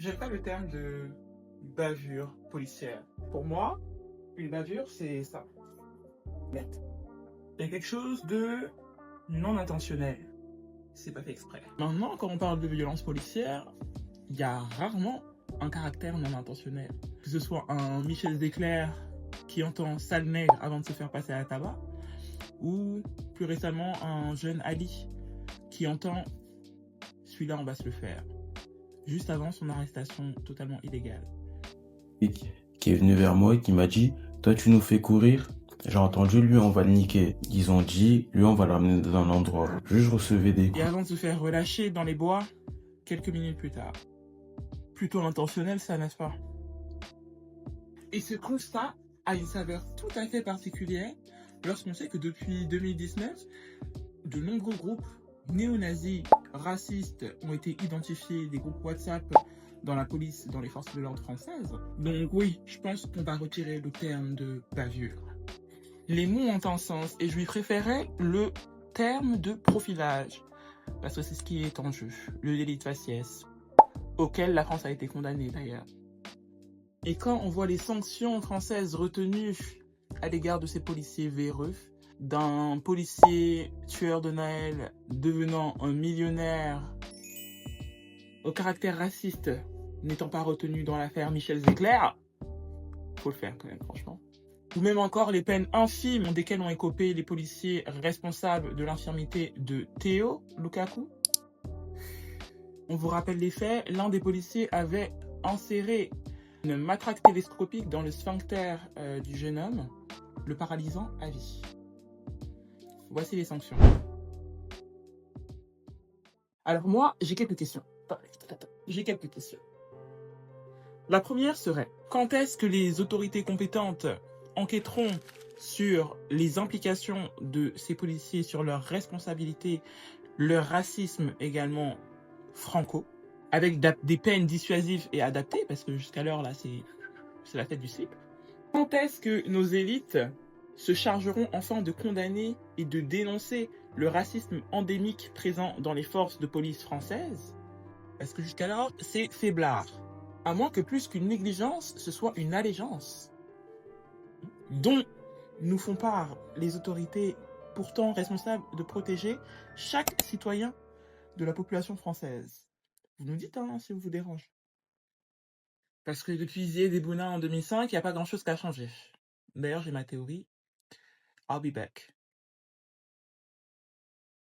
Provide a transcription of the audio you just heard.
J'aime pas le terme de bavure policière. Pour moi, une bavure, c'est ça. Merde. Il y a quelque chose de non intentionnel. C'est pas fait exprès. Maintenant, quand on parle de violence policière, il y a rarement un caractère non intentionnel. Que ce soit un Michel Desclerc qui entend sale nègre avant de se faire passer à la tabac, ou plus récemment un jeune Ali qui entend celui-là on va se le faire, juste avant son arrestation totalement illégale. Qui est venu vers moi et qui m'a dit, toi tu nous fais courir. J'ai entendu, lui on va le niquer. Ils ont dit, lui on va l'amener dans un endroit. Je recevais des Et coups. avant de se faire relâcher dans les bois, quelques minutes plus tard. Plutôt intentionnel ça, n'est-ce pas? Et ce constat a une saveur tout à fait particulière lorsqu'on sait que depuis 2019, de nombreux groupes néo-nazis, racistes ont été identifiés, des groupes WhatsApp dans la police, dans les forces de l'ordre françaises. Donc oui, je pense qu'on va retirer le terme de bavure. Les mots ont un sens et je lui préférais le terme de profilage, parce que c'est ce qui est en jeu, le délit de faciès, auquel la France a été condamnée d'ailleurs. Et quand on voit les sanctions françaises retenues à l'égard de ces policiers véreux, d'un policier tueur de Noël devenant un millionnaire au caractère raciste n'étant pas retenu dans l'affaire Michel Desclerc, faut le faire quand même franchement. Ou même encore les peines infimes desquelles ont écopé les policiers responsables de l'infirmité de Théo Lukaku. On vous rappelle les faits, l'un des policiers avait inséré une matraque télescopique dans le sphincter du jeune homme, le paralysant à vie. Voici les sanctions. Alors moi, j'ai quelques questions. J'ai quelques questions. La première serait, quand est-ce que les autorités compétentes enquêteront sur les implications de ces policiers, sur leur responsabilité, leur racisme également franco, avec des peines dissuasives et adaptées, parce que jusqu'alors là, c'est la fête du slip. Quand est-ce que nos élites se chargeront enfin de condamner et de dénoncer le racisme endémique présent dans les forces de police françaises? Parce que jusqu'alors, c'est faiblard. À moins que plus qu'une négligence, ce soit une allégeance dont nous font part les autorités pourtant responsables de protéger chaque citoyen de la population française. Vous nous dites si ça vous dérange. Parce que depuis Zied Bouna en 2005, il n'y a pas grand-chose qui a changé. D'ailleurs, j'ai ma théorie. I'll be back.